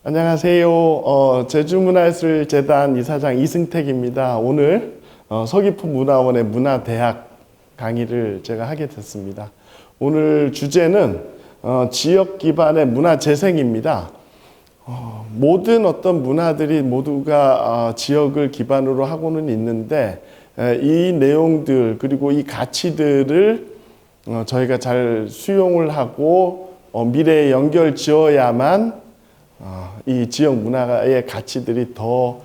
안녕하세요. 제주문화예술재단 이사장 이승택입니다. 오늘 서귀포문화원의 문화대학 강의를 제가 하게 됐습니다. 오늘 주제는 지역 기반의 문화재생입니다. 모든 어떤 문화들이 모두가 지역을 기반으로 하고는 있는데 이 내용들 그리고 이 가치들을 저희가 잘 수용을 하고 미래에 연결 지어야만 이 지역 문화의 가치들이 더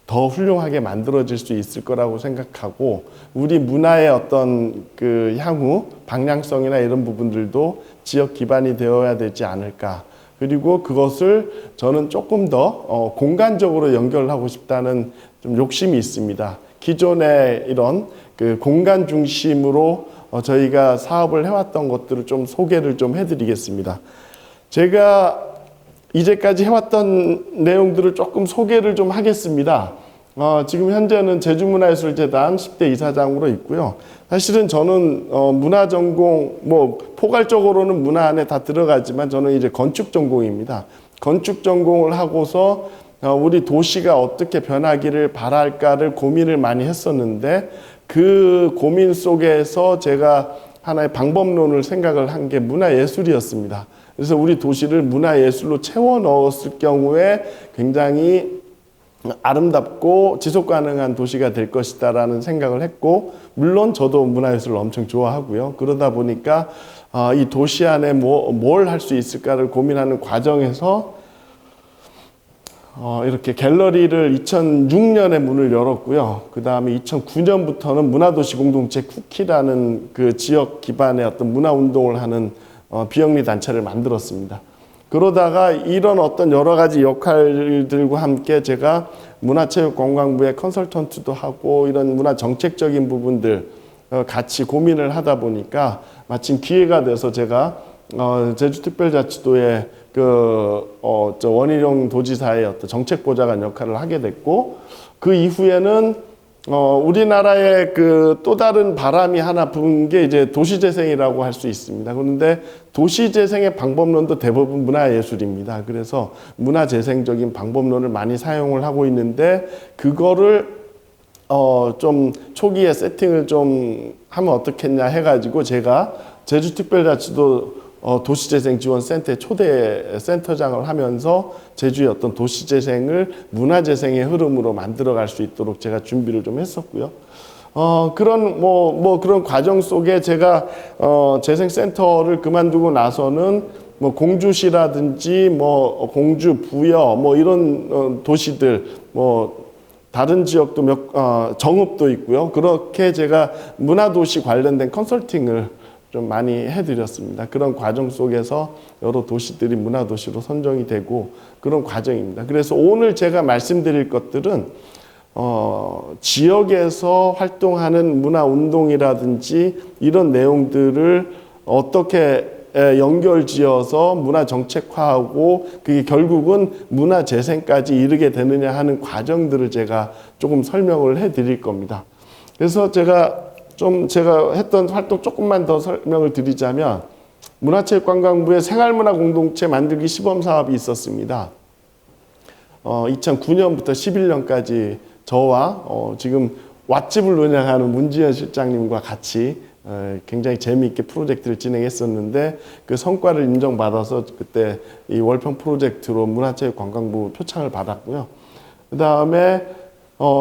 훌륭하게 만들어질 수 있을 거라고 생각하고 우리 문화의 어떤 그 향후 방향성이나 이런 부분들도 지역 기반이 되어야 되지 않을까. 그리고 그것을 저는 조금 더 공간적으로 연결하고 싶다는 좀 욕심이 있습니다. 기존의 이런 그 공간 중심으로 저희가 사업을 해왔던 것들을 좀 소개를 좀 해드리겠습니다. 제가 이제까지 해왔던 내용들을 조금 소개를 좀 하겠습니다. 지금 현재는 제주문화예술재단 10대 이사장으로 있고요. 사실은 저는 문화 전공, 포괄적으로는 문화 안에 다 들어가지만 저는 이제 건축 전공입니다. 건축 전공을 하고서 우리 도시가 어떻게 변하기를 바랄까를 고민을 많이 했었는데 그 고민 속에서 제가 하나의 방법론을 생각을 한 게 문화예술이었습니다. 그래서 우리 도시를 문화예술로 채워 넣었을 경우에 굉장히 아름답고 지속 가능한 도시가 될 것이다라는 생각을 했고, 물론 저도 문화예술을 엄청 좋아하고요. 그러다 보니까 이 도시 안에 뭘 할 수 있을까를 고민하는 과정에서 이렇게 갤러리를 2006년에 문을 열었고요. 그 다음에 2009년부터는 문화도시 공동체 쿠키라는 그 지역 기반의 어떤 문화운동을 하는 비영리 단체를 만들었습니다. 그러다가 이런 어떤 여러 가지 역할들과 함께 제가 문화체육관광부의 컨설턴트도 하고 이런 문화 정책적인 부분들 같이 고민을 하다 보니까 마침 기회가 돼서 제가 제주특별자치도의 원희룡 도지사의 어떤 정책보좌관 역할을 하게 됐고, 그 이후에는 우리나라의 그 또 다른 바람이 하나 분 게 이제 도시재생이라고 할 수 있습니다. 그런데 도시재생의 방법론도 대부분 문화예술입니다. 그래서 문화재생적인 방법론을 많이 사용을 하고 있는데, 그거를 좀 초기에 세팅을 좀 하면 어떻겠냐 해가지고 제가 제주특별자치도 도시재생지원센터의 초대 센터장을 하면서 제주의 어떤 도시재생을 문화재생의 흐름으로 만들어갈 수 있도록 제가 준비를 좀 했었고요. 그런 과정 속에 제가 재생센터를 그만두고 나서는 공주시라든지 공주, 부여 이런 도시들 다른 지역도 정읍도 있고요. 그렇게 제가 문화도시 관련된 컨설팅을 좀 많이 해드렸습니다. 그런 과정 속에서 여러 도시들이 문화도시로 선정이 되고 그런 과정입니다. 그래서 오늘 제가 말씀드릴 것들은 지역에서 활동하는 문화운동이라든지 이런 내용들을 어떻게 연결지어서 문화정책화하고 그게 결국은 문화재생까지 이르게 되느냐 하는 과정들을 제가 조금 설명을 해드릴 겁니다. 그래서 제가 했던 활동 조금만 더 설명을 드리자면, 문화체육관광부의 생활문화공동체 만들기 시범사업이 있었습니다. 2009년부터 11년까지 저와 지금 왓집을 운영하는 문지연 실장님과 같이 굉장히 재미있게 프로젝트를 진행했었는데, 그 성과를 인정받아서 그때 이 월평 프로젝트로 문화체육관광부 표창을 받았고요. 그 다음에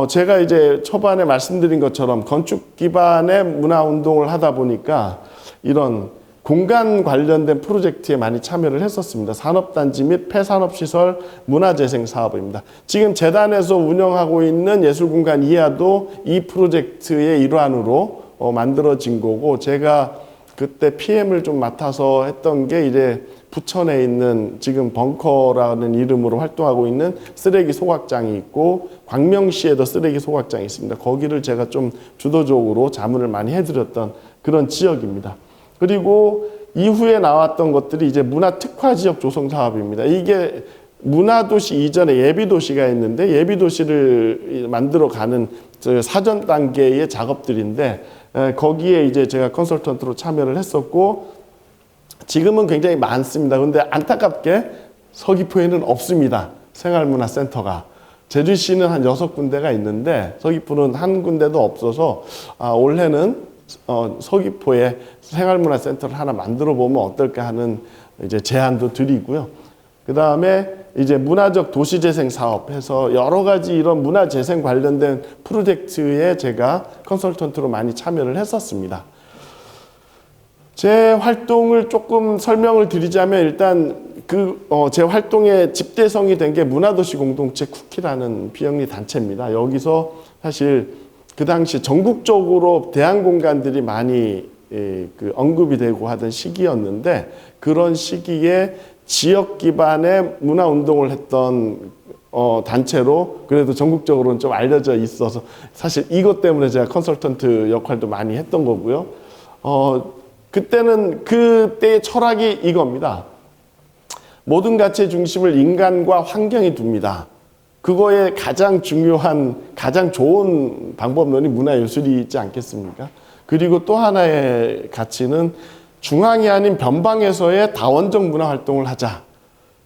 제가 이제 초반에 말씀드린 것처럼 건축 기반의 문화운동을 하다 보니까 이런 공간 관련된 프로젝트에 많이 참여를 했었습니다. 산업단지 및 폐산업시설 문화재생 사업입니다. 지금 재단에서 운영하고 있는 예술공간 이하도 이 프로젝트의 일환으로 만들어진 거고, 제가 그때 PM을 좀 맡아서 했던 게 이제 부천에 있는 지금 벙커라는 이름으로 활동하고 있는 쓰레기 소각장이 있고, 광명시에도 쓰레기 소각장이 있습니다. 거기를 제가 좀 주도적으로 자문을 많이 해드렸던 그런 지역입니다. 그리고 이후에 나왔던 것들이 이제 문화특화지역 조성 사업입니다. 이게 문화도시 이전에 예비도시가 있는데 예비도시를 만들어가는 사전 단계의 작업들인데, 거기에 이제 제가 컨설턴트로 참여를 했었고, 지금은 굉장히 많습니다. 그런데 안타깝게 서귀포에는 없습니다. 생활문화센터가. 제주시는 한 6군데가 있는데 서귀포는 한 군데도 없어서 올해는 서귀포에 생활문화센터를 하나 만들어 보면 어떨까 하는 이제 제안도 드리고요. 그 다음에 이제 문화적 도시재생 사업 해서 여러 가지 이런 문화재생 관련된 프로젝트에 제가 컨설턴트로 많이 참여를 했었습니다. 제 활동을 조금 설명을 드리자면 일단 제 활동의 집대성이 된 게 문화도시 공동체 쿠키라는 비영리 단체입니다. 여기서 사실 그 당시 전국적으로 대안공간들이 많이 언급이 되고 하던 시기였는데 그런 시기에 지역 기반의 문화운동을 했던 단체로 그래도 전국적으로는 좀 알려져 있어서 사실 이것 때문에 제가 컨설턴트 역할도 많이 했던 거고요. 그때의 철학이 이겁니다. 모든 가치의 중심을 인간과 환경에 둡니다. 그거에 가장 중요한, 가장 좋은 방법론이 문화예술이지 않겠습니까? 그리고 또 하나의 가치는 중앙이 아닌 변방에서의 다원적 문화활동을 하자.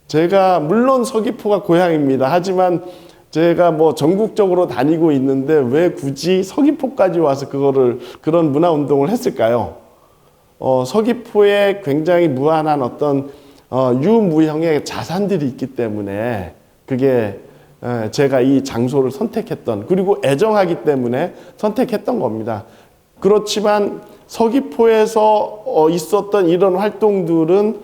제가 물론 서귀포가 고향입니다. 하지만 제가 뭐 전국적으로 다니고 있는데 왜 굳이 서귀포까지 와서 그런 문화운동을 했을까요? 서귀포에 굉장히 무한한 어떤 유무형의 자산들이 있기 때문에 그게 제가 이 장소를 선택했던 그리고 애정하기 때문에 선택했던 겁니다. 그렇지만 서귀포에서 있었던 이런 활동들은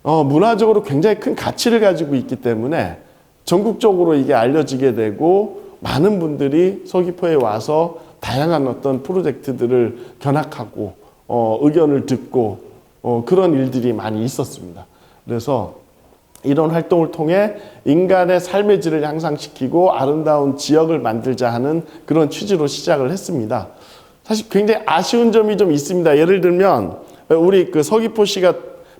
문화적으로 굉장히 큰 가치를 가지고 있기 때문에 전국적으로 이게 알려지게 되고 많은 분들이 서귀포에 와서 다양한 어떤 프로젝트들을 견학하고 의견을 듣고 그런 일들이 많이 있었습니다. 그래서 이런 활동을 통해 인간의 삶의 질을 향상시키고 아름다운 지역을 만들자 하는 그런 취지로 시작을 했습니다. 사실 굉장히 아쉬운 점이 좀 있습니다. 예를 들면 우리 서귀포시가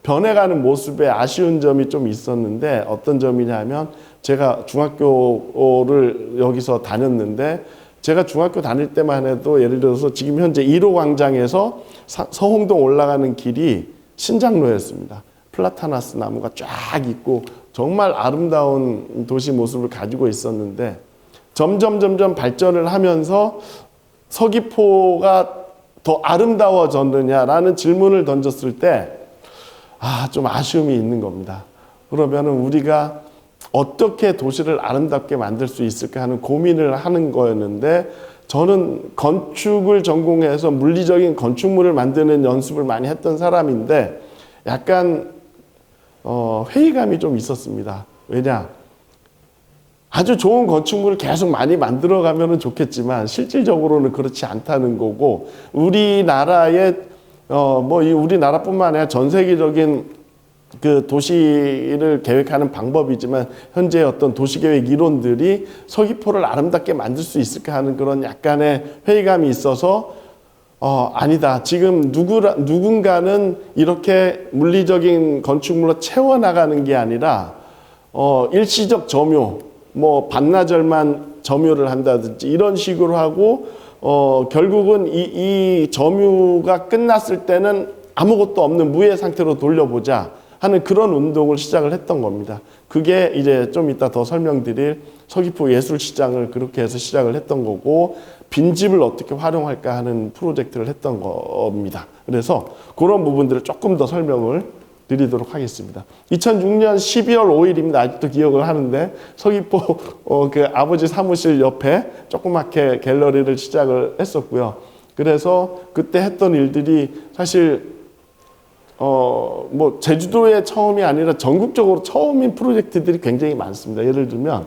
변해가는 모습에 아쉬운 점이 좀 있었는데 어떤 점이냐면 제가 중학교를 여기서 다녔는데 제가 중학교 다닐 때만 해도 예를 들어서 지금 현재 1호 광장에서 서홍동 올라가는 길이 신장로였습니다. 플라타나스 나무가 쫙 있고 정말 아름다운 도시 모습을 가지고 있었는데 점점 발전을 하면서 서귀포가 더 아름다워졌느냐라는 질문을 던졌을 때 좀 아쉬움이 있는 겁니다. 그러면은 우리가 어떻게 도시를 아름답게 만들 수 있을까 하는 고민을 하는 거였는데 저는 건축을 전공해서 물리적인 건축물을 만드는 연습을 많이 했던 사람인데 약간 회의감이 좀 있었습니다. 왜냐? 아주 좋은 건축물을 계속 많이 만들어가면 좋겠지만 실질적으로는 그렇지 않다는 거고 우리나라의 우리나라뿐만 아니라 전 세계적인 그 도시를 계획하는 방법이지만 현재 어떤 도시계획 이론들이 서귀포를 아름답게 만들 수 있을까 하는 그런 약간의 회의감이 있어서 아니다. 지금 누군가는 이렇게 물리적인 건축물로 채워나가는 게 아니라 일시적 점유, 반나절만 점유를 한다든지 이런 식으로 하고 결국은 이 점유가 끝났을 때는 아무것도 없는 무해 상태로 돌려보자 하는 그런 운동을 시작을 했던 겁니다. 그게 이제 좀 이따 더 설명드릴 서귀포 예술시장을 그렇게 해서 시작을 했던 거고 빈집을 어떻게 활용할까 하는 프로젝트를 했던 겁니다. 그래서 그런 부분들을 조금 더 설명을 드리도록 하겠습니다. 2006년 12월 5일입니다. 아직도 기억을 하는데 서귀포 그 아버지 사무실 옆에 조그맣게 갤러리를 시작을 했었고요. 그래서 그때 했던 일들이 사실 제주도의 처음이 아니라 전국적으로 처음인 프로젝트들이 굉장히 많습니다. 예를 들면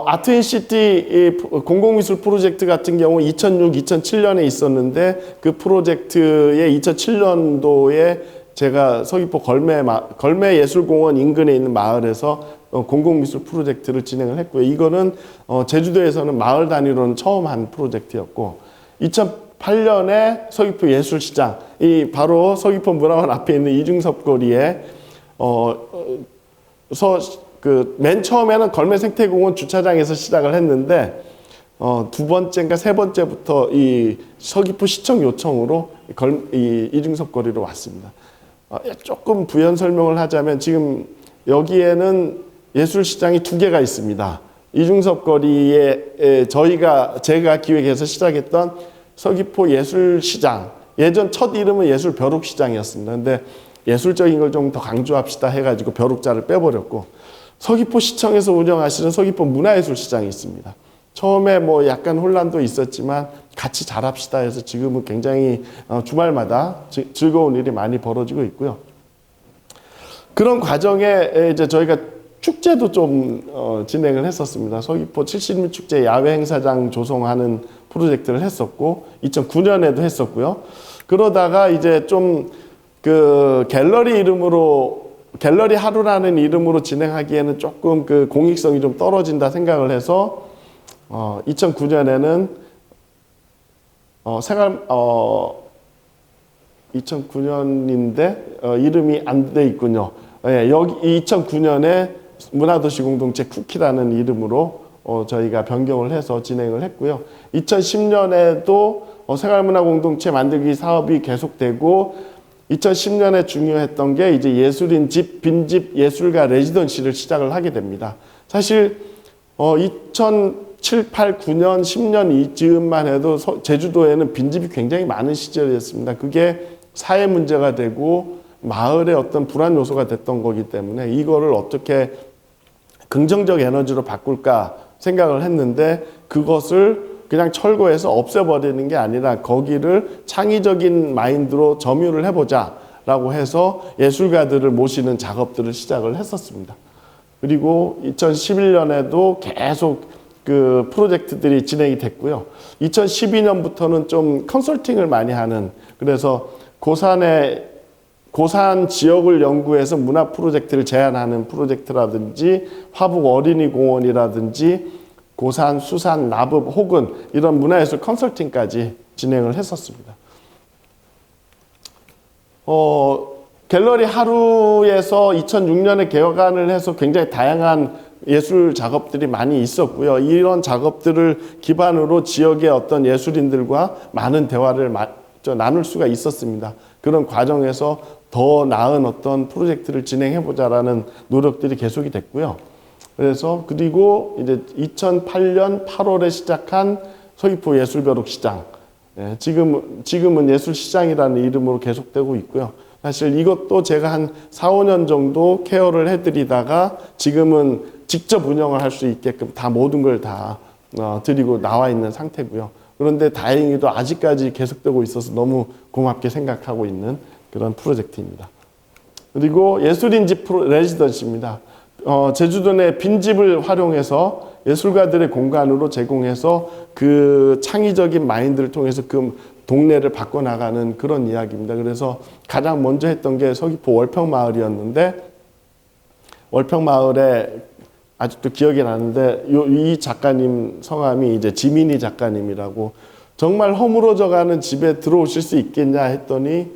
아트인시티 공공미술 프로젝트 같은 경우 2006, 2007년에 있었는데 그 프로젝트의 2007년도에 제가 서귀포 걸매 예술공원 인근에 있는 마을에서 공공미술 프로젝트를 진행을 했고요. 이거는 제주도에서는 마을 단위로는 처음 한 프로젝트였고 2008년에 서귀포 예술시장, 바로 서귀포 문화원 앞에 있는 이중섭 거리에 맨 처음에는 걸매 생태공원 주차장에서 시작을 했는데 두 번째인가 세 번째부터 이 서귀포 시청 요청으로 이 이중섭 거리로 왔습니다. 조금 부연 설명을 하자면 지금 여기에는 예술시장이 두 개가 있습니다. 이중섭 거리에 제가 기획해서 시작했던 서귀포 예술시장, 예전 첫 이름은 예술벼룩시장이었습니다. 근데 예술적인 걸 좀 더 강조합시다 해가지고 벼룩자를 빼버렸고, 서귀포시청에서 운영하시는 서귀포 문화예술시장이 있습니다. 처음에 뭐 약간 혼란도 있었지만 같이 잘합시다 해서 지금은 굉장히 주말마다 즐거운 일이 많이 벌어지고 있고요. 그런 과정에 이제 저희가 축제도 좀 진행을 했었습니다. 서귀포 70일 축제 야외 행사장 조성하는 프로젝트를 했었고 2009년에도 했었고요. 그러다가 이제 좀 그 갤러리 하루라는 이름으로 진행하기에는 조금 그 공익성이 좀 떨어진다 생각을 해서 2009년에는 2009년인데 이름이 안 돼 있군요. 예, 여기 2009년에 문화도시 공동체 쿠키라는 이름으로 저희가 변경을 해서 진행을 했고요. 2010년에도 생활문화 공동체 만들기 사업이 계속되고 2010년에 중요했던 게 이제 예술인 집, 빈집 예술가 레지던시를 시작을 하게 됩니다. 사실 2007, 8, 9년, 10년 이즈음만 해도 제주도에는 빈집이 굉장히 많은 시절이었습니다. 그게 사회 문제가 되고 마을의 어떤 불안 요소가 됐던 거기 때문에 이거를 어떻게 긍정적 에너지로 바꿀까 생각을 했는데 그것을 그냥 철거해서 없애버리는 게 아니라 거기를 창의적인 마인드로 점유를 해보자 라고 해서 예술가들을 모시는 작업들을 시작을 했었습니다. 그리고 2011년에도 계속 그 프로젝트들이 진행이 됐고요. 2012년부터는 좀 컨설팅을 많이 하는, 그래서 고산 지역을 연구해서 문화 프로젝트를 제안하는 프로젝트라든지 화북 어린이공원이라든지 고산, 수산, 나북 혹은 이런 문화예술 컨설팅까지 진행을 했었습니다. 갤러리 하루에서 2006년에 개관을 해서 굉장히 다양한 예술 작업들이 많이 있었고요. 이런 작업들을 기반으로 지역의 어떤 예술인들과 많은 대화를 나눌 수가 있었습니다. 그런 과정에서 더 나은 어떤 프로젝트를 진행해보자라는 노력들이 계속이 됐고요. 그래서 그리고 이제 2008년 8월에 시작한 서귀포 예술벼룩시장, 지금은 예술시장이라는 이름으로 계속되고 있고요. 사실 이것도 제가 한 4, 5년 정도 케어를 해드리다가 지금은 직접 운영을 할 수 있게끔 다 모든 걸 다 드리고 나와 있는 상태고요. 그런데 다행히도 아직까지 계속되고 있어서 너무 고맙게 생각하고 있는 그런 프로젝트입니다. 그리고 예술인 집 레지던시입니다. 제주도 내 빈집을 활용해서 예술가들의 공간으로 제공해서 그 창의적인 마인드를 통해서 그 동네를 바꿔나가는 그런 이야기입니다. 그래서 가장 먼저 했던 게 서귀포 월평마을이었는데, 월평마을에 아직도 기억이 나는데 이 작가님 성함이 이제 지민이 작가님이라고, 정말 허물어져가는 집에 들어오실 수 있겠냐 했더니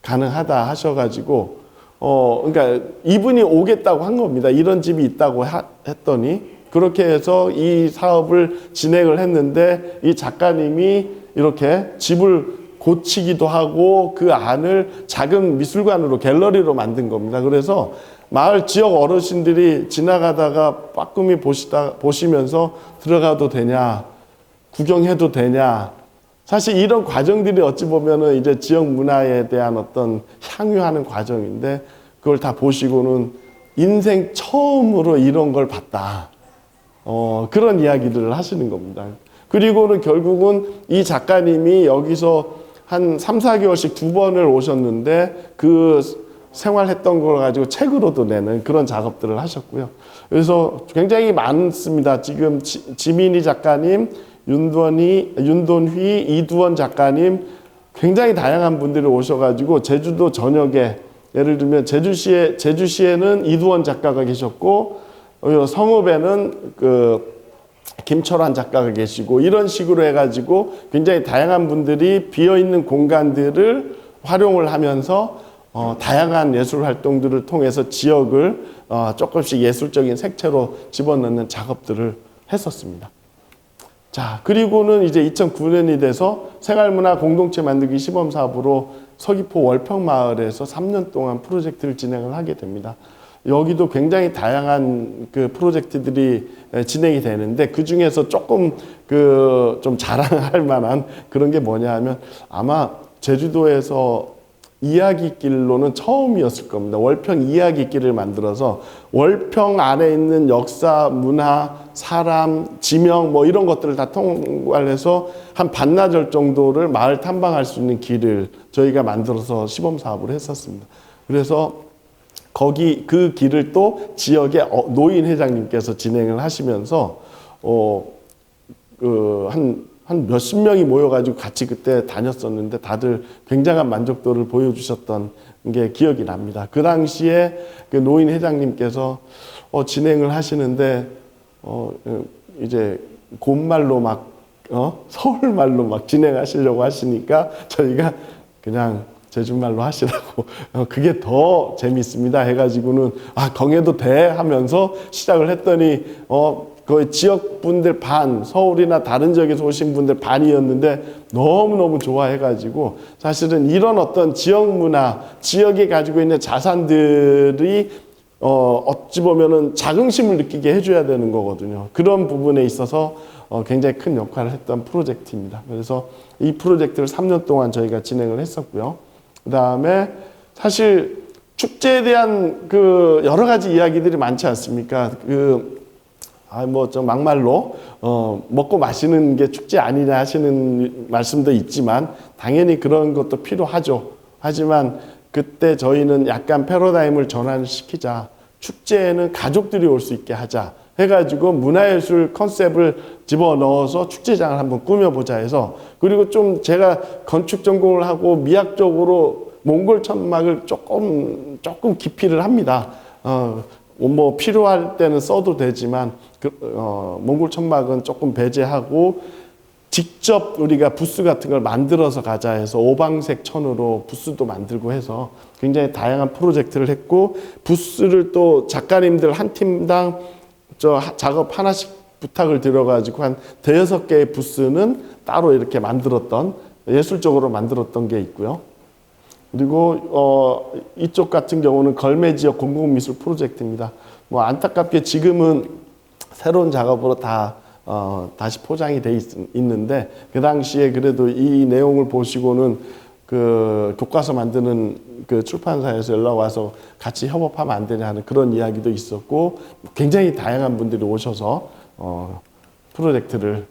가능하다 하셔가지고 그러니까 이분이 오겠다고 한 겁니다. 이런 집이 있다고 했더니 그렇게 해서 이 사업을 진행을 했는데 이 작가님이 이렇게 집을 고치기도 하고 그 안을 작은 미술관으로 갤러리로 만든 겁니다. 그래서 마을 지역 어르신들이 지나가다가 빠끔히 보시면서 들어가도 되냐, 구경해도 되냐. 사실 이런 과정들이 어찌 보면은 이제 지역 문화에 대한 어떤 향유하는 과정인데 그걸 다 보시고는 인생 처음으로 이런 걸 봤다. 그런 이야기들을 하시는 겁니다. 그리고는 결국은 이 작가님이 여기서 한 3, 4개월씩 2번을 오셨는데 그 생활했던 걸 가지고 책으로도 내는 그런 작업들을 하셨고요. 그래서 굉장히 많습니다. 지금 지민이 작가님, 윤돈휘, 이두원 작가님, 굉장히 다양한 분들이 오셔가지고 제주도 전역에, 예를 들면 제주시에는 이두원 작가가 계셨고 성읍에는 김철환 작가가 계시고 이런 식으로 해가지고 굉장히 다양한 분들이 비어있는 공간들을 활용을 하면서 다양한 예술 활동들을 통해서 지역을 조금씩 예술적인 색채로 집어넣는 작업들을 했었습니다. 자, 그리고는 이제 2009년이 돼서 생활문화 공동체 만들기 시범사업으로 서귀포 월평마을에서 3년 동안 프로젝트를 진행을 하게 됩니다. 여기도 굉장히 다양한 그 프로젝트들이 진행이 되는데 그 중에서 조금 그 좀 자랑할 만한 그런 게 뭐냐 하면 아마 제주도에서 이야기길로는 처음이었을 겁니다. 월평 이야기길을 만들어서 월평 안에 있는 역사, 문화, 사람, 지명 뭐 이런 것들을 다 통괄해서 한 반나절 정도를 마을 탐방할 수 있는 길을 저희가 만들어서 시범 사업을 했었습니다. 그래서 거기 그 길을 또 지역의 노인 회장님께서 진행을 하시면서 한 몇십 명이 모여가지고 같이 그때 다녔었는데 다들 굉장한 만족도를 보여주셨던 게 기억이 납니다. 그 당시에 그 노인 회장님께서 진행을 하시는데 이제 곶말로 막 서울말로 막 진행하시려고 하시니까 저희가 그냥 제주말로 하시라고 그게 더 재밌습니다 해가지고는 경해도 돼 하면서 시작을 했더니 거의 지역분들 반, 서울이나 다른 지역에서 오신 분들 반이었는데 너무너무 좋아해가지고 사실은 이런 어떤 지역 문화, 지역이 가지고 있는 자산들이 어찌 보면은 자긍심을 느끼게 해줘야 되는 거거든요. 그런 부분에 있어서 굉장히 큰 역할을 했던 프로젝트입니다. 그래서 이 프로젝트를 3년 동안 저희가 진행을 했었고요. 그 다음에 사실 축제에 대한 그 여러 가지 이야기들이 많지 않습니까? 좀 막말로 먹고 마시는 게 축제 아니냐 하시는 말씀도 있지만 당연히 그런 것도 필요하죠. 하지만 그때 저희는 약간 패러다임을 전환시키자. 축제에는 가족들이 올 수 있게 하자. 해가지고 문화예술 컨셉을 집어넣어서 축제장을 한번 꾸며보자 해서 그리고 좀 제가 건축 전공을 하고 미학적으로 몽골 천막을 조금 기피를 합니다. 뭐 필요할 때는 써도 되지만 몽골 천막은 조금 배제하고 직접 우리가 부스 같은 걸 만들어서 가자 해서 오방색 천으로 부스도 만들고 해서 굉장히 다양한 프로젝트를 했고 부스를 또 작가님들 한 팀당 작업 하나씩 부탁을 드려가지고 한 대여섯 개의 부스는 따로 이렇게 만들었던 예술적으로 만들었던 게 있고요. 그리고 이쪽 같은 경우는 걸매 지역 공공미술 프로젝트입니다. 뭐 안타깝게 지금은 새로운 작업으로 다시 포장이 돼 있는데 그 당시에 그래도 이 내용을 보시고는 그 교과서 만드는 그 출판사에서 연락 와서 같이 협업하면 안 되냐 하는 그런 이야기도 있었고 굉장히 다양한 분들이 오셔서 프로젝트를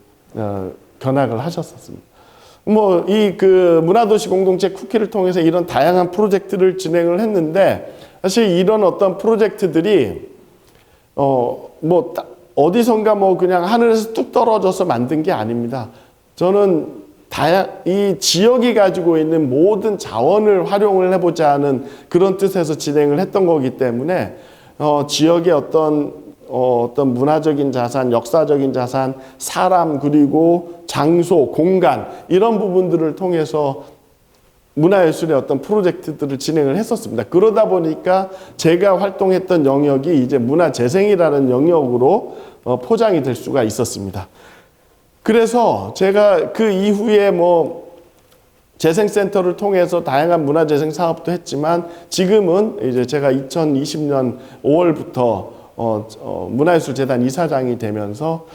견학을 하셨었습니다. 뭐 이 그 문화도시 공동체 쿠키를 통해서 이런 다양한 프로젝트를 진행을 했는데 사실 이런 어떤 프로젝트들이 뭐 어디선가 뭐 그냥 하늘에서 뚝 떨어져서 만든 게 아닙니다. 저는 이 지역이 가지고 있는 모든 자원을 활용을 해보자 하는 그런 뜻에서 진행을 했던 거기 때문에 지역의 어떤 문화적인 자산, 역사적인 자산, 사람 그리고 장소, 공간 이런 부분들을 통해서 문화예술의 어떤 프로젝트들을 진행을 했었습니다. 그러다 보니까 제가 활동했던 영역이 이제 문화재생이라는 영역으로 포장이 될 수가 있었습니다. 그래서 제가 그 이후에 뭐 재생센터를 통해서 다양한 문화재생 사업도 했지만 지금은 이제 제가 2020년 5월부터 문화예술재단 이사장이 되면서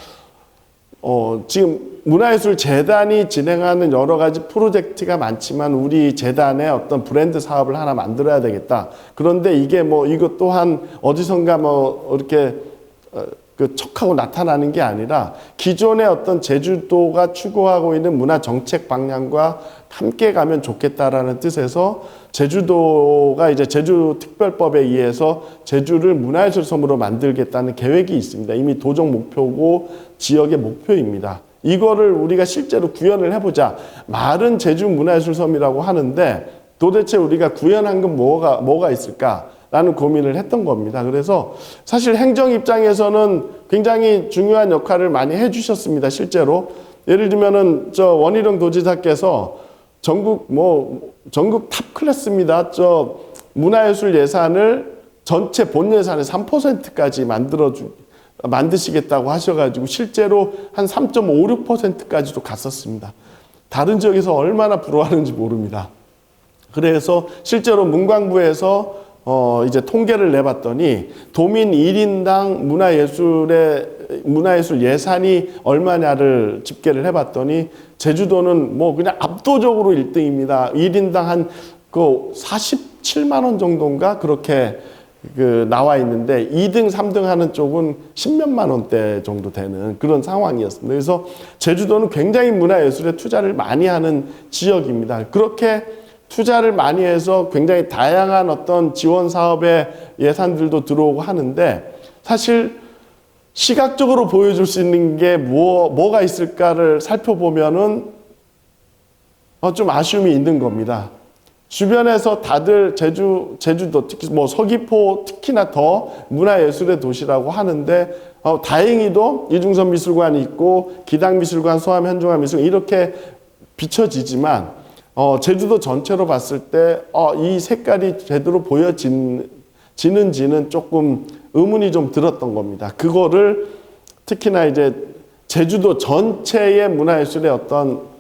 지금 문화예술재단이 진행하는 여러 가지 프로젝트가 많지만 우리 재단의 어떤 브랜드 사업을 하나 만들어야 되겠다. 그런데 이게 뭐 이것 또한 어디선가 뭐 이렇게 그 척하고 나타나는 게 아니라 기존의 어떤 제주도가 추구하고 있는 문화 정책 방향과 함께 가면 좋겠다라는 뜻에서 제주도가 이제 제주특별법에 의해서 제주를 문화예술 섬으로 만들겠다는 계획이 있습니다. 이미 도정 목표고 지역의 목표입니다. 이거를 우리가 실제로 구현을 해보자. 말은 제주 문화예술 섬이라고 하는데 도대체 우리가 구현한 건 뭐가 있을까? 라는 고민을 했던 겁니다. 그래서 사실 행정 입장에서는 굉장히 중요한 역할을 많이 해주셨습니다. 실제로 예를 들면은 원희룡 도지사께서 전국 탑 클래스입니다. 문화예술 예산을 전체 본 예산의 3%까지 만드시겠다고 하셔가지고 실제로 한 3.56%까지도 갔었습니다. 다른 지역에서 얼마나 부러워하는지 모릅니다. 그래서 실제로 문광부에서 이제 통계를 내봤더니 도민 1인당 문화예술 예산이 얼마냐를 집계를 해봤더니 제주도는 뭐 그냥 압도적으로 1등입니다. 1인당 한 그 47만 원 정도인가 그렇게 나와 있는데 2등, 3등 하는 쪽은 10몇만 원대 정도 되는 그런 상황이었습니다. 그래서 제주도는 굉장히 문화예술에 투자를 많이 하는 지역입니다. 그렇게 투자를 많이 해서 굉장히 다양한 어떤 지원 사업의 예산들도 들어오고 하는데 사실 시각적으로 보여줄 수 있는 게 뭐가 있을까를 살펴보면은 좀 아쉬움이 있는 겁니다. 주변에서 다들 제주도 특히 뭐 서귀포 특히나 더 문화예술의 도시라고 하는데 다행히도 이중섭 미술관이 있고 기당미술관, 소암현종화미술관 이렇게 비춰지지만 제주도 전체로 봤을 때 이 색깔이 제대로 보여지는지는 조금 의문이 좀 들었던 겁니다. 그거를 특히나 이제 제주도 전체의 문화예술의 어떤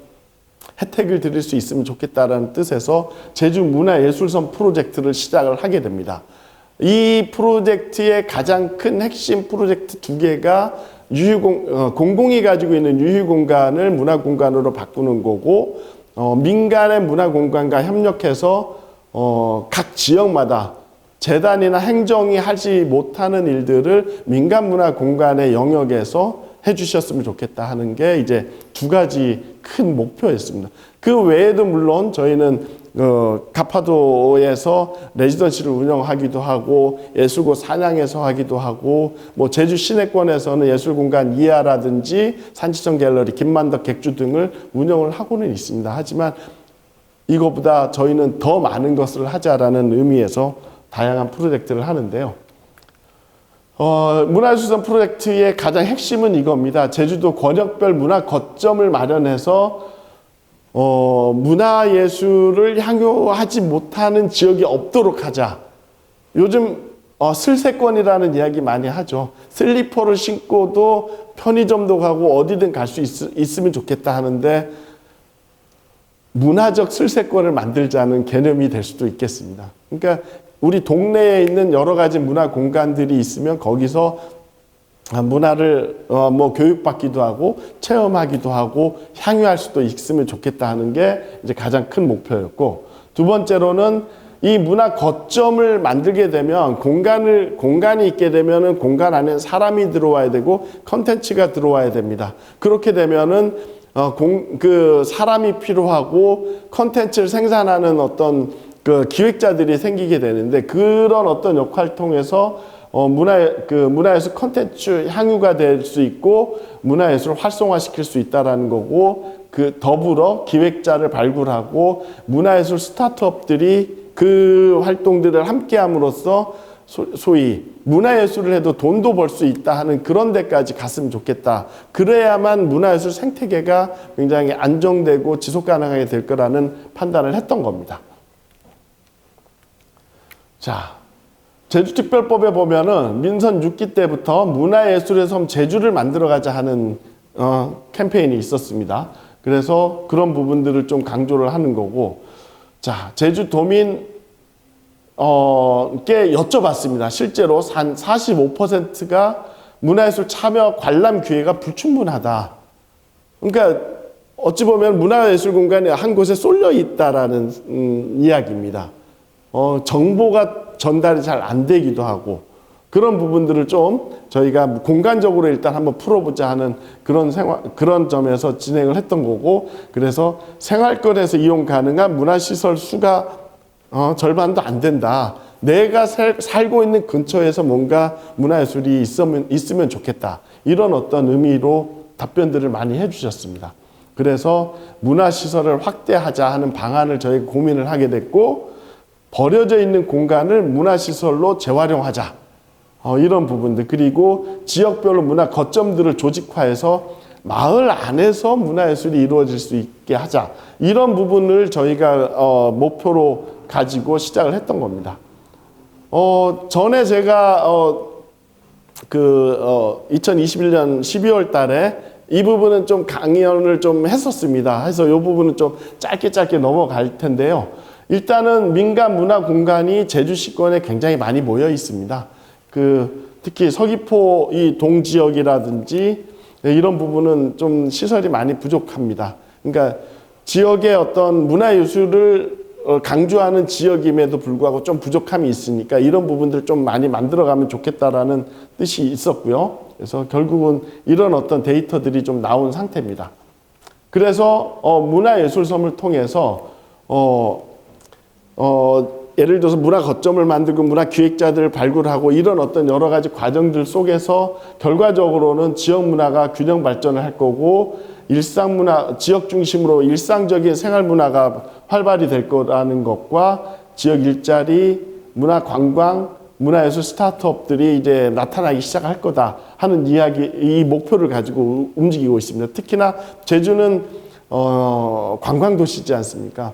혜택을 드릴 수 있으면 좋겠다라는 뜻에서 제주 문화예술선 프로젝트를 시작을 하게 됩니다. 이 프로젝트의 가장 큰 핵심 프로젝트 2개가 공공이 가지고 있는 유휴공간을 문화공간으로 바꾸는 거고 민간의 문화공간과 협력해서 각 지역마다 재단이나 행정이 하지 못하는 일들을 민간문화공간의 영역에서 해주셨으면 좋겠다 하는 게 이제 2가지 큰 목표였습니다. 그 외에도 물론 저희는 가파도에서 레지던시를 운영하기도 하고 예술고 사냥에서 하기도 하고 뭐 제주 시내권에서는 예술공간 이하라든지 산지청 갤러리, 김만덕 객주 등을 운영을 하고는 있습니다. 하지만 이거보다 저희는 더 많은 것을 하자라는 의미에서 다양한 프로젝트를 하는데요. 문화예술선 프로젝트의 가장 핵심은 이겁니다. 제주도 권역별 문화 거점을 마련해서 문화예술을 향유하지 못하는 지역이 없도록 하자. 요즘 슬세권이라는 이야기 많이 하죠. 슬리퍼를 신고도 편의점도 가고 어디든 갈 수 있으면 좋겠다 하는데 문화적 슬세권을 만들자는 개념이 될 수도 있겠습니다. 그러니까 우리 동네에 있는 여러 가지 문화 공간들이 있으면 거기서 문화를 뭐 교육받기도 하고 체험하기도 하고 향유할 수도 있으면 좋겠다 하는 게 이제 가장 큰 목표였고, 2번째로는 이 문화 거점을 만들게 되면 공간이 있게 되면은 공간 안에 사람이 들어와야 되고 컨텐츠가 들어와야 됩니다. 그렇게 되면은 사람이 필요하고 컨텐츠를 생산하는 어떤 기획자들이 생기게 되는데, 그런 어떤 역할을 통해서 문화예술 콘텐츠 향유가 될 수 있고 문화예술을 활성화시킬 수 있다라는 거고, 더불어 기획자를 발굴하고 문화예술 스타트업들이 그 활동들을 함께함으로써 소위 문화예술을 해도 돈도 벌 수 있다 하는 그런 데까지 갔으면 좋겠다. 그래야만 문화예술 생태계가 굉장히 안정되고 지속 가능하게 될 거라는 판단을 했던 겁니다. 자, 제주특별법에 보면은 민선 6기 때부터 문화예술의 섬 제주를 만들어가자 하는 캠페인이 있었습니다. 그래서 그런 부분들을 좀 강조를 하는 거고, 자, 제주도민 께 여쭤봤습니다. 실제로 한 45%가 문화예술 참여 관람 기회가 불충분하다. 그러니까 어찌 보면 문화예술 공간이 한 곳에 쏠려 있다라는 이야기입니다. 정보가 전달이 잘 안 되기도 하고, 그런 부분들을 좀 저희가 공간적으로 일단 한번 풀어보자 하는 그런 점에서 진행을 했던 거고, 그래서 생활권에서 이용 가능한 문화시설 수가 절반도 안 된다. 내가 살고 있는 근처에서 뭔가 문화예술이 있으면 좋겠다. 이런 어떤 의미로 답변들을 많이 해주셨습니다. 그래서 문화시설을 확대하자 하는 방안을 저희가 고민을 하게 됐고, 버려져 있는 공간을 문화시설로 재활용하자. 이런 부분들, 그리고 지역별로 문화 거점들을 조직화해서 마을 안에서 문화예술이 이루어질 수 있게 하자. 이런 부분을 저희가 목표로 가지고 시작을 했던 겁니다. 전에 제가 2021년 12월 달에 이 부분은 좀 강연을 좀 했었습니다. 해서 이 부분은 좀 짧게 넘어갈 텐데요. 일단은 민간 문화 공간이 제주시권에 굉장히 많이 모여 있습니다. 특히 서귀포 이 동지역이라든지 이런 부분은 좀 시설이 많이 부족합니다. 그러니까 지역의 어떤 문화예술을 강조하는 지역임에도 불구하고 좀 부족함이 있으니까 이런 부분들 좀 많이 만들어가면 좋겠다라는 뜻이 있었고요. 그래서 결국은 이런 어떤 데이터들이 좀 나온 상태입니다. 그래서 문화예술섬을 통해서 예를 들어서 문화 거점을 만들고 문화 기획자들을 발굴하고 이런 어떤 여러 가지 과정들 속에서 결과적으로는 지역 문화가 균형 발전을 할 거고 일상 문화, 지역 중심으로 일상적인 생활 문화가 활발히 될 거라는 것과 지역 일자리, 문화 관광, 문화예술 스타트업들이 이제 나타나기 시작할 거다 하는 이 목표를 가지고 움직이고 있습니다. 특히나 제주는 관광도시지 않습니까?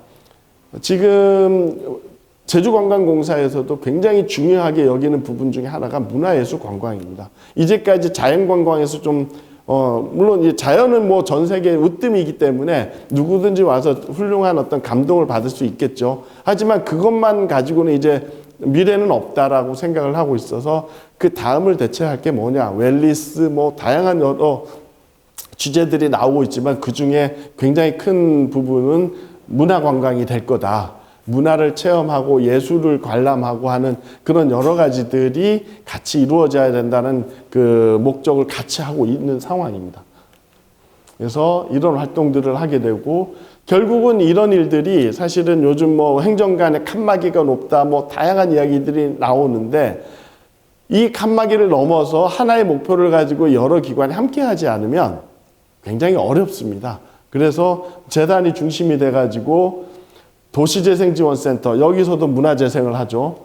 지금 제주관광공사에서도 굉장히 중요하게 여기는 부분 중에 하나가 문화예술 관광입니다. 이제까지 자연관광에서 물론 이 자연은 뭐 전 세계 으뜸이기 때문에 누구든지 와서 훌륭한 어떤 감동을 받을 수 있겠죠. 하지만 그것만 가지고는 이제 미래는 없다라고 생각을 하고 있어서 그 다음을 대체할 게 뭐냐. 웰니스 뭐 다양한 여러 주제들이 나오고 있지만 그 중에 굉장히 큰 부분은 문화 관광이 될 거다. 문화를 체험하고 예술을 관람하고 하는 그런 여러 가지들이 같이 이루어져야 된다는 그 목적을 같이 하고 있는 상황입니다. 그래서 이런 활동들을 하게 되고 결국은 이런 일들이 사실은 요즘 뭐 행정간의 칸막이가 높다 뭐 다양한 이야기들이 나오는데 이 칸막이를 넘어서 하나의 목표를 가지고 여러 기관이 함께 하지 않으면 굉장히 어렵습니다. 그래서 재단이 중심이 돼가지고 도시재생지원센터, 여기서도 문화재생을 하죠.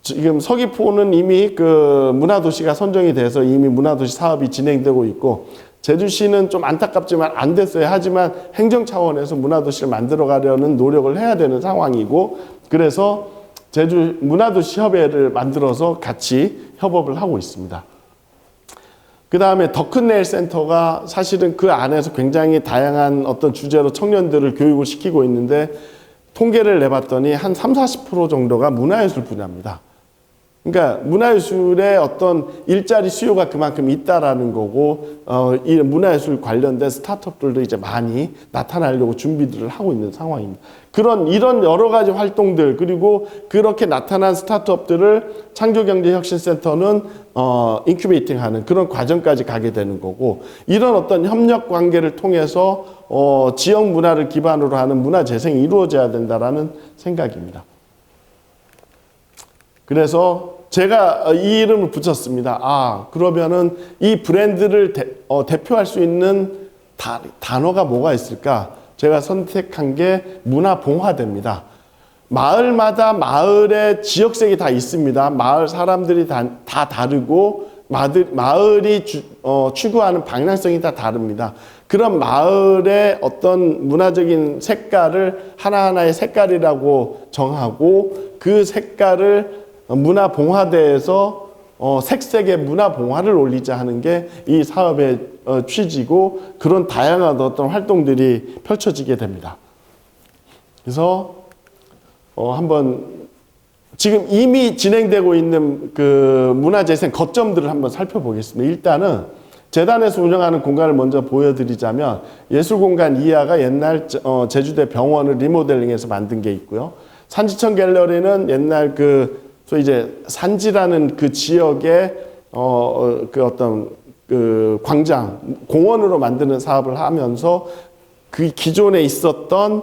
지금 서귀포는 이미 그 문화도시가 선정이 돼서 이미 문화도시 사업이 진행되고 있고, 제주시는 좀 안타깝지만 안 됐어요. 하지만 행정 차원에서 문화도시를 만들어 가려는 노력을 해야 되는 상황이고, 그래서 제주 문화도시 협의회를 만들어서 같이 협업을 하고 있습니다. 그 다음에 더 큰 내일 센터가 사실은 그 안에서 굉장히 다양한 어떤 주제로 청년들을 교육을 시키고 있는데 통계를 내봤더니 한 30~40% 정도가 문화예술 분야입니다. 그러니까 문화예술의 어떤 일자리 수요가 그만큼 있다라는 거고, 이 문화예술 관련된 스타트업들도 이제 많이 나타나려고 준비들을 하고 있는 상황입니다. 이런 여러 가지 활동들, 그리고 그렇게 나타난 스타트업들을 창조경제혁신센터는 인큐베이팅 하는 그런 과정까지 가게 되는 거고, 이런 어떤 협력 관계를 통해서 지역 문화를 기반으로 하는 문화 재생이 이루어져야 된다라는 생각입니다. 그래서 제가 이 이름을 붙였습니다. 그러면은 이 브랜드를 대표할 수 있는 단어가 뭐가 있을까? 제가 선택한 게 문화봉화대입니다. 마을마다 마을의 지역색이 다 있습니다. 마을 사람들이 다 다르고 마을이 추구하는 방향성이 다 다릅니다. 그런 마을의 어떤 문화적인 색깔을 하나하나의 색깔이라고 정하고 그 색깔을 문화봉화대에서 색색의 문화봉화를 올리자 하는 게 이 사업의 취지고, 그런 다양한 어떤 활동들이 펼쳐지게 됩니다. 그래서 한번 지금 이미 진행되고 있는 그 문화재생 거점들을 한번 살펴보겠습니다. 일단은 재단에서 운영하는 공간을 먼저 보여드리자면, 예술공간 이하가 옛날 제주대 병원을 리모델링해서 만든 게 있고요. 산지천 갤러리는 옛날 소위 이제 산지라는 그 지역의 그 어떤 그 광장, 공원으로 만드는 사업을 하면서 그 기존에 있었던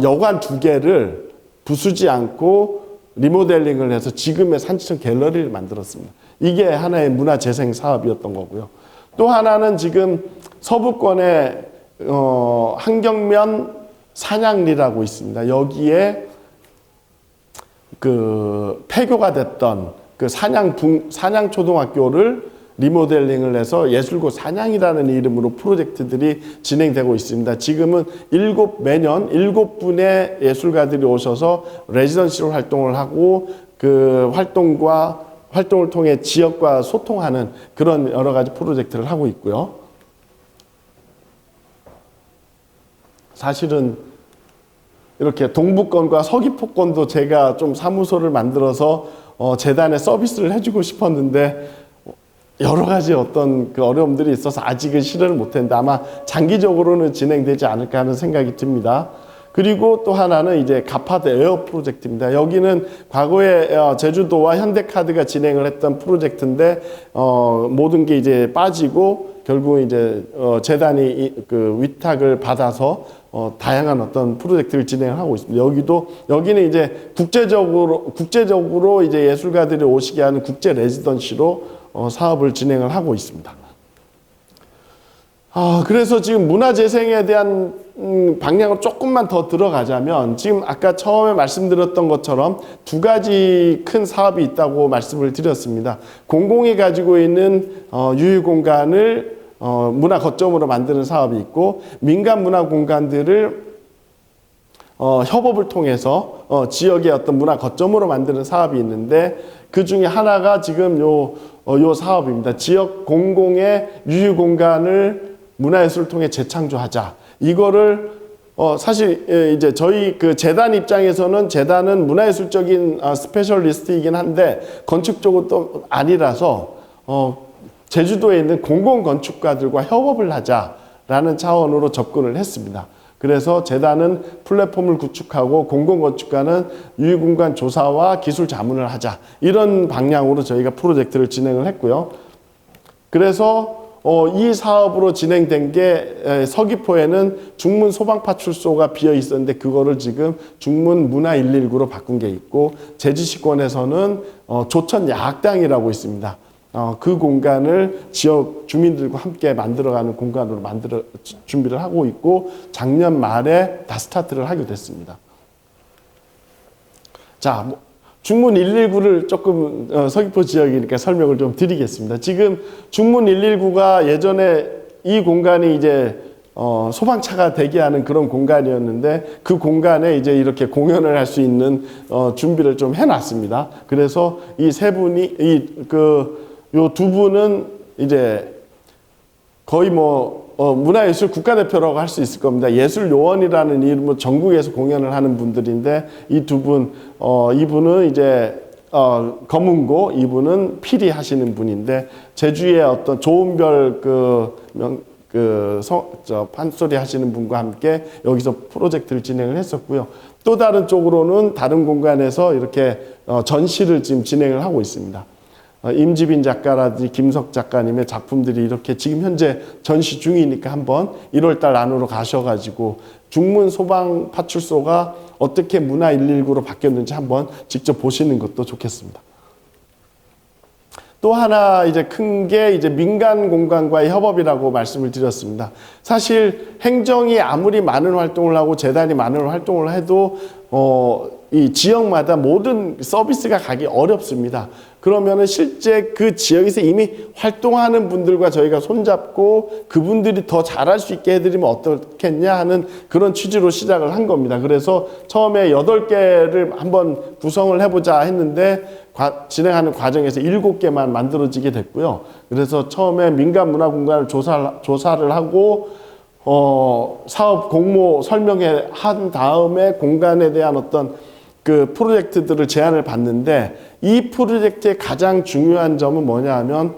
여관 2개를 부수지 않고 리모델링을 해서 지금의 산지천 갤러리를 만들었습니다. 이게 하나의 문화재생 사업이었던 거고요. 또 하나는 지금 서부권에 한경면 산양리라고 있습니다. 여기에 그 폐교가 됐던 그 산양초등학교를 리모델링을 해서 예술고 산양이라는 이름으로 프로젝트들이 진행되고 있습니다. 지금은 매년 7분의 예술가들이 오셔서 레지던시로 활동을 하고, 그 활동을 통해 지역과 소통하는 그런 여러 가지 프로젝트를 하고 있고요. 사실은 이렇게 동부권과 서귀포권도 제가 좀 사무소를 만들어서 재단에 서비스를 해주고 싶었는데 여러 가지 어떤 그 어려움들이 있어서 아직은 실현을 못했는데 아마 장기적으로는 진행되지 않을까 하는 생각이 듭니다. 그리고 또 하나는 이제 가파드 에어 프로젝트입니다. 여기는 과거에 제주도와 현대카드가 진행을 했던 프로젝트인데 모든 게 이제 빠지고 결국 이제 재단이 그 위탁을 받아서 다양한 어떤 프로젝트를 진행을 하고 있습니다. 여기는 이제 국제적으로 이제 예술가들이 오시게 하는 국제 레지던시로 사업을 진행을 하고 있습니다. 그래서 지금 문화재생에 대한 방향을 조금만 더 들어가자면 지금 아까 처음에 말씀드렸던 것처럼 두 가지 큰 사업이 있다고 말씀을 드렸습니다. 공공이 가지고 있는 유휴 공간을 문화 거점으로 만드는 사업이 있고 민간 문화 공간들을 협업을 통해서 지역의 어떤 문화 거점으로 만드는 사업이 있는데 그 중에 하나가 지금 요 사업입니다. 지역 공공의 유휴 공간을 문화예술을 통해 재창조하자. 이거를 사실 이제 저희 그 재단 입장에서는 재단은 문화예술적인 스페셜리스트이긴 한데 건축 쪽은 또 아니라서 제주도에 있는 공공건축가들과 협업을 하자라는 차원으로 접근을 했습니다. 그래서 재단은 플랫폼을 구축하고 공공건축가는 유휴공간 조사와 기술 자문을 하자. 이런 방향으로 저희가 프로젝트를 진행을 했고요. 그래서 이 사업으로 진행된 게 서귀포에는 중문 소방파출소가 비어 있었는데 그거를 지금 중문 문화 119로 바꾼 게 있고 제주시권에서는 조천 야학당이라고 있습니다. 그 공간을 지역 주민들과 함께 만들어가는 공간으로 준비를 하고 있고 작년 말에 다 스타트를 하게 됐습니다. 자, 중문 119를 조금 서귀포 지역이니까 설명을 좀 드리겠습니다. 지금 중문 119가 예전에 이 공간이 이제 소방차가 대기하는 그런 공간이었는데 그 공간에 이제 이렇게 공연을 할 수 있는 준비를 좀 해놨습니다. 그래서 이 세 분이 요 두 분은 이제 거의 문화예술 국가대표라고 할 수 있을 겁니다. 예술요원이라는 이름으로 전국에서 공연을 하는 분들인데 이 두 분, 이분은 이제 검은고, 이분은 피리 하시는 분인데 제주의 어떤 좋은별 판소리 하시는 분과 함께 여기서 프로젝트를 진행을 했었고요. 또 다른 쪽으로는 다른 공간에서 이렇게 전시를 지금 진행을 하고 있습니다. 임지빈 작가라든지 김석 작가님의 작품들이 이렇게 지금 현재 전시 중이니까 한번 1월달 안으로 가셔가지고 중문 소방파출소가 어떻게 문화 119로 바뀌었는지 한번 직접 보시는 것도 좋겠습니다. 또 하나 이제 큰 게 이제 민간 공간과의 협업이라고 말씀을 드렸습니다. 사실 행정이 아무리 많은 활동을 하고 재단이 많은 활동을 해도 이 지역마다 모든 서비스가 가기 어렵습니다. 그러면은 실제 그 지역에서 이미 활동하는 분들과 저희가 손잡고 그분들이 더 잘할 수 있게 해드리면 어떻겠냐 하는 그런 취지로 시작을 한 겁니다. 그래서 처음에 8개를 한번 구성을 해보자 했는데 진행하는 과정에서 7개만 만들어지게 됐고요. 그래서 처음에 민간 문화 공간을 조사를 하고 사업 공모 설명회 한 다음에 공간에 대한 어떤 그 프로젝트들을 제안을 받는데 이 프로젝트의 가장 중요한 점은 뭐냐 하면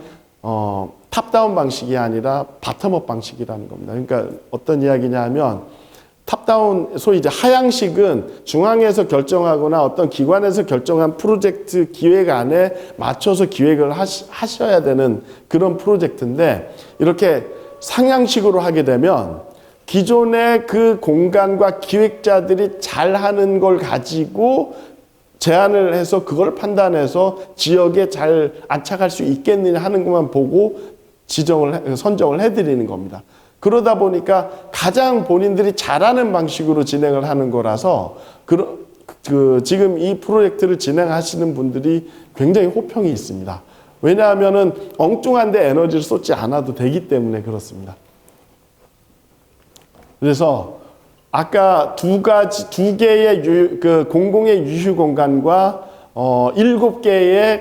탑다운 방식이 아니라 바텀업 방식이라는 겁니다. 그러니까 어떤 이야기냐 하면 탑다운, 소위 이제 하향식은 중앙에서 결정하거나 어떤 기관에서 결정한 프로젝트 기획안에 맞춰서 기획을 하셔야 되는 그런 프로젝트인데 이렇게 상향식으로 하게 되면 기존의 그 공간과 기획자들이 잘하는 걸 가지고 제안을 해서 그걸 판단해서 지역에 잘 안착할 수 있겠느냐 하는 것만 보고 선정을 해드리는 겁니다. 그러다 보니까 가장 본인들이 잘하는 방식으로 진행을 하는 거라서 지금 이 프로젝트를 진행하시는 분들이 굉장히 호평이 있습니다. 왜냐하면은 엉뚱한데 에너지를 쏟지 않아도 되기 때문에 그렇습니다. 그래서 아까 두 개의 공공의 유휴 공간과 7개의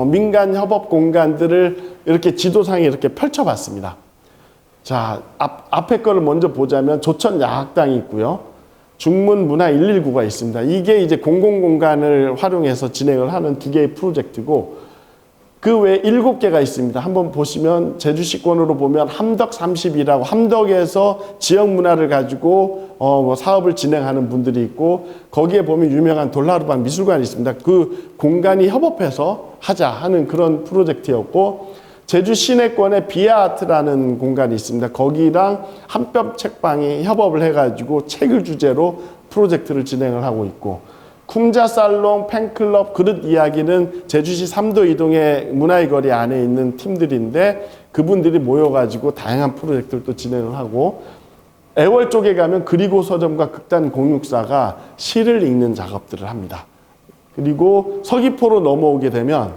민간 협업 공간들을 이렇게 지도상에 이렇게 펼쳐봤습니다. 자, 앞에 거를 먼저 보자면 조천 야학당이 있고요. 중문문화 119가 있습니다. 이게 이제 공공공간을 활용해서 진행을 하는 두 개의 프로젝트고 그 외에 7개가 있습니다. 한번 보시면 제주시권으로 보면 함덕 30이라고 함덕에서 지역 문화를 가지고 뭐 사업을 진행하는 분들이 있고 거기에 보면 유명한 돌나루방 미술관이 있습니다. 그 공간이 협업해서 하자 하는 그런 프로젝트였고 제주 시내권에 비아아트라는 공간이 있습니다. 거기랑 한뼘 책방이 협업을 해가지고 책을 주제로 프로젝트를 진행을 하고 있고 쿵자살롱, 팬클럽, 그릇 이야기는 제주시 3도 이동의 문화의 거리 안에 있는 팀들인데 그분들이 모여가지고 다양한 프로젝트를 또 진행을 하고 애월 쪽에 가면 그리고 서점과 극단 공육사가 시를 읽는 작업들을 합니다. 그리고 서귀포로 넘어오게 되면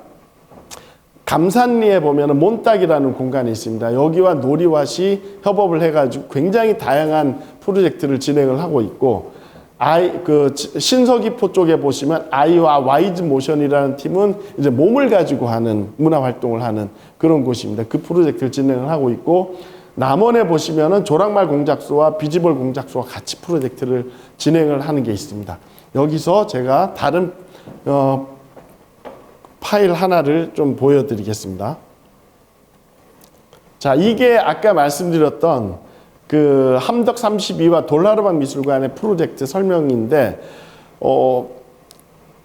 감산리에 보면은 몬딱이라는 공간이 있습니다. 여기와 놀이와시 협업을 해가지고 굉장히 다양한 프로젝트를 진행을 하고 있고 신서귀포 쪽에 보시면 아이와 와이즈 모션이라는 팀은 이제 몸을 가지고 하는 문화 활동을 하는 그런 곳입니다. 그 프로젝트를 진행을 하고 있고 남원에 보시면은 조랑말 공작소와 비지볼 공작소와 같이 프로젝트를 진행을 하는 게 있습니다. 여기서 제가 다른 파일 하나를 좀 보여드리겠습니다. 자, 이게 아까 말씀드렸던 그 함덕 32와 돌나루방 미술관의 프로젝트 설명인데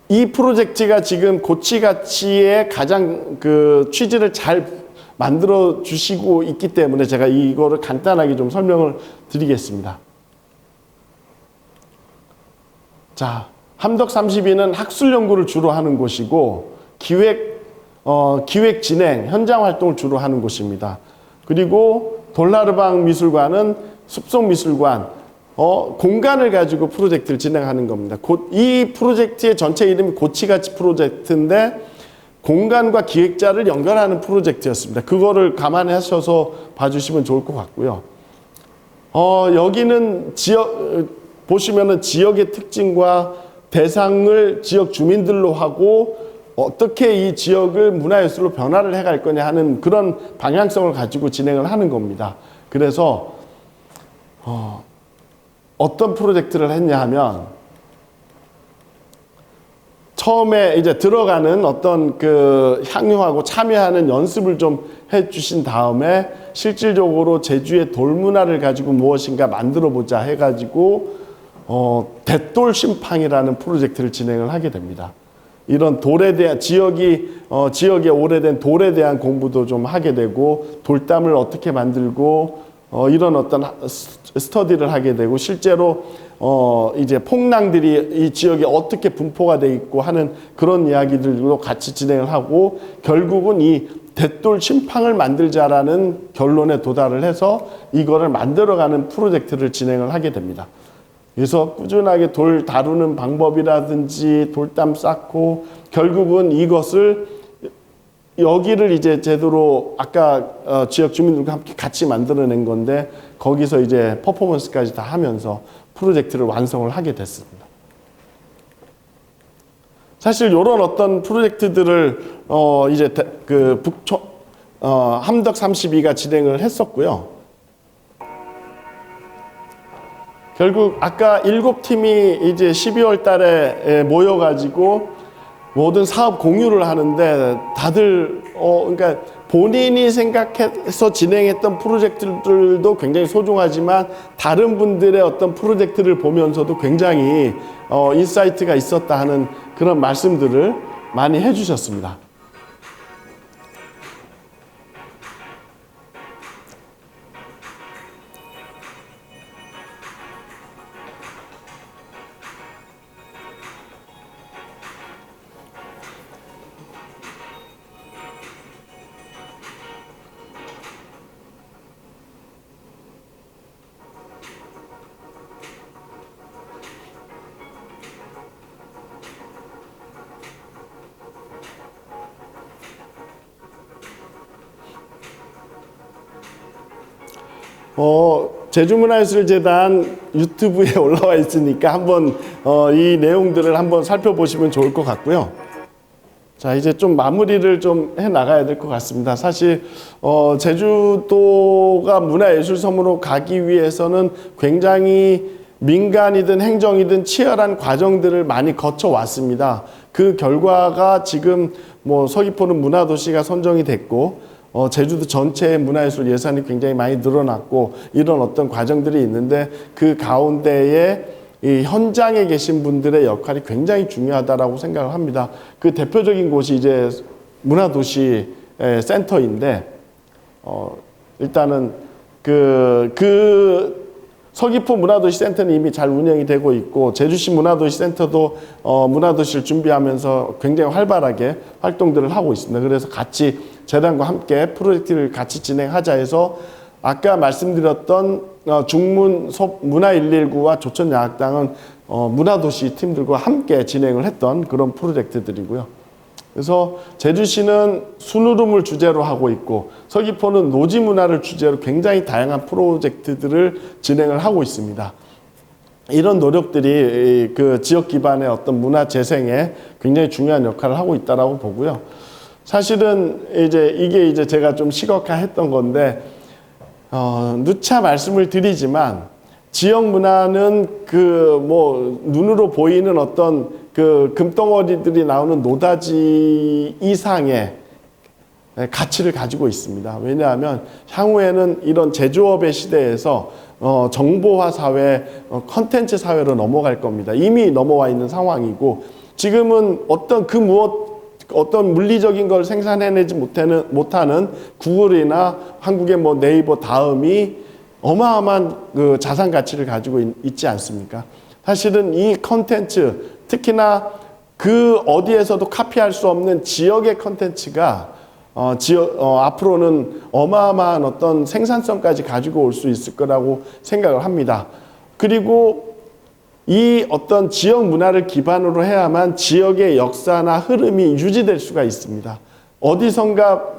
이 프로젝트가 지금 고치가치의 가장 그 취지를 잘 만들어 주시고 있기 때문에 제가 이거를 간단하게 좀 설명을 드리겠습니다. 자, 함덕 32는 학술 연구를 주로 하는 곳이고 기획 진행, 현장 활동을 주로 하는 곳입니다. 그리고 돌나루방 미술관은 숲속미술관, 공간을 가지고 프로젝트를 진행하는 겁니다. 이 프로젝트의 전체 이름이 고치가치 프로젝트인데 공간과 기획자를 연결하는 프로젝트였습니다. 그거를 감안하셔서 봐주시면 좋을 것 같고요. 여기는 보시면은 지역의 특징과 대상을 지역 주민들로 하고 어떻게 이 지역을 문화예술로 변화를 해갈 거냐 하는 그런 방향성을 가지고 진행을 하는 겁니다. 그래서 어떤 프로젝트를 했냐 하면 처음에 이제 들어가는 어떤 그 향유하고 참여하는 연습을 좀 해주신 다음에 실질적으로 제주의 돌문화를 가지고 무엇인가 만들어 보자 해가지고 대돌 심팡이라는 프로젝트를 진행을 하게 됩니다. 이런 돌에 대한 지역의 오래된 돌에 대한 공부도 좀 하게 되고 돌담을 어떻게 만들고 이런 어떤 스터디를 하게 되고 실제로 이제 폭랑들이 이 지역에 어떻게 분포가 돼 있고 하는 그런 이야기들도 같이 진행을 하고 결국은 이 대돌 심팡을 만들자라는 결론에 도달을 해서 이거를 만들어가는 프로젝트를 진행을 하게 됩니다. 그래서 꾸준하게 돌 다루는 방법이라든지 돌담 쌓고 결국은 이것을 여기를 이제 제대로 아까 지역 주민들과 함께 같이 만들어낸 건데 거기서 이제 퍼포먼스까지 다 하면서 프로젝트를 완성을 하게 됐습니다. 사실 이런 어떤 프로젝트들을 이제 그 함덕 32가 진행을 했었고요. 결국 아까 7팀이 이제 12월 달에 모여가지고 모든 사업 공유를 하는데 다들 그러니까 본인이 생각해서 진행했던 프로젝트들도 굉장히 소중하지만 다른 분들의 어떤 프로젝트를 보면서도 굉장히 인사이트가 있었다 하는 그런 말씀들을 많이 해주셨습니다. 제주문화예술재단 유튜브에 올라와 있으니까 한번 이 내용들을 한번 살펴보시면 좋을 것 같고요. 자, 이제 좀 마무리를 좀 해 나가야 될 것 같습니다. 사실 제주도가 문화예술 섬으로 가기 위해서는 굉장히 민간이든 행정이든 치열한 과정들을 많이 거쳐 왔습니다. 그 결과가 지금 뭐 서귀포는 문화도시가 선정이 됐고, 제주도 전체의 문화예술 예산이 굉장히 많이 늘어났고, 이런 어떤 과정들이 있는데, 그 가운데에 이 현장에 계신 분들의 역할이 굉장히 중요하다라고 생각을 합니다. 그 대표적인 곳이 이제 문화도시 센터인데, 일단은 서귀포 문화도시 센터는 이미 잘 운영이 되고 있고, 제주시 문화도시 센터도 문화도시를 준비하면서 굉장히 활발하게 활동들을 하고 있습니다. 그래서 같이 재단과 함께 프로젝트를 같이 진행하자 해서 아까 말씀드렸던 중문 문화 119와 조천야학당은 문화도시 팀들과 함께 진행을 했던 그런 프로젝트들이고요. 그래서 제주시는 순후름을 주제로 하고 있고, 서귀포는 노지문화를 주제로 굉장히 다양한 프로젝트들을 진행을 하고 있습니다. 이런 노력들이 그 지역 기반의 어떤 문화 재생에 굉장히 중요한 역할을 하고 있다라고 보고요. 사실은 이게 제가 좀 시각화했던 건데, 누차 말씀을 드리지만 지역 문화는 눈으로 보이는 어떤 금덩어리들이 나오는 노다지 이상의 가치를 가지고 있습니다. 왜냐하면 향후에는 이런 제조업의 시대에서 정보화 사회, 컨텐츠 사회로 넘어갈 겁니다. 이미 넘어와 있는 상황이고, 지금은 어떤 물리적인 걸 생산해내지 못하는 구글이나 한국의 네이버 다음이 어마어마한 그 자산 가치를 가지고 있지 않습니까? 사실은 이 컨텐츠, 특히나 그 어디에서도 카피할 수 없는 지역의 컨텐츠가 앞으로는 어마어마한 어떤 생산성까지 가지고 올 수 있을 거라고 생각을 합니다. 그리고 이 어떤 지역 문화를 기반으로 해야만 지역의 역사나 흐름이 유지될 수가 있습니다. 어디선가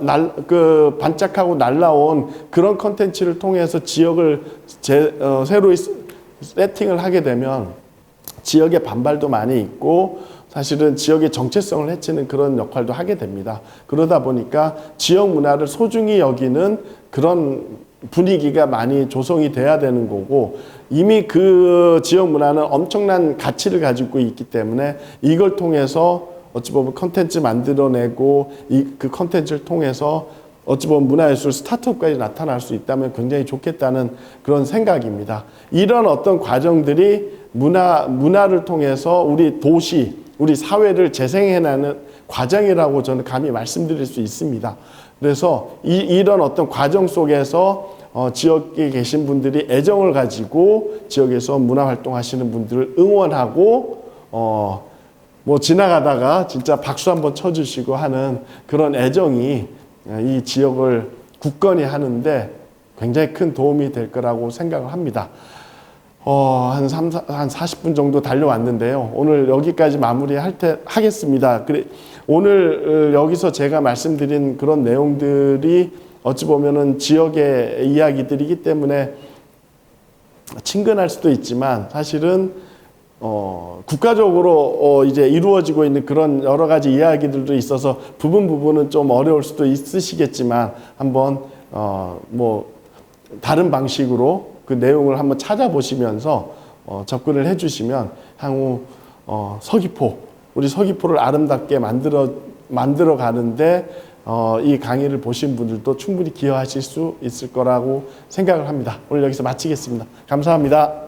반짝하고 날라온 그런 컨텐츠를 통해서 지역을 새로 세팅을 하게 되면 지역의 반발도 많이 있고, 사실은 지역의 정체성을 해치는 그런 역할도 하게 됩니다. 그러다 보니까 지역 문화를 소중히 여기는 그런 분위기가 많이 조성이 돼야 되는 거고, 이미 그 지역 문화는 엄청난 가치를 가지고 있기 때문에 이걸 통해서 어찌 보면 컨텐츠 만들어내고, 그 컨텐츠를 통해서 어찌 보면 문화예술 스타트업까지 나타날 수 있다면 굉장히 좋겠다는 그런 생각입니다. 이런 어떤 과정들이 문화를 통해서 우리 도시, 우리 사회를 재생해내는 과정이라고 저는 감히 말씀드릴 수 있습니다. 그래서 이런 어떤 과정 속에서 지역에 계신 분들이 애정을 가지고 지역에서 문화활동 하시는 분들을 응원하고, 지나가다가 진짜 박수 한번 쳐주시고 하는 그런 애정이 이 지역을 굳건히 하는데 굉장히 큰 도움이 될 거라고 생각을 합니다. 한 40분 정도 달려왔는데요. 오늘 여기까지 하겠습니다. 오늘 여기서 제가 말씀드린 그런 내용들이 어찌 보면은 지역의 이야기들이기 때문에 친근할 수도 있지만, 사실은 국가적으로 이제 이루어지고 있는 그런 여러 가지 이야기들도 있어서 부분은 좀 어려울 수도 있으시겠지만, 한번 다른 방식으로 그 내용을 한번 찾아보시면서 접근을 해주시면 향후 우리 서귀포를 아름답게 만들어 가는데 이 강의를 보신 분들도 충분히 기여하실 수 있을 거라고 생각을 합니다. 오늘 여기서 마치겠습니다. 감사합니다.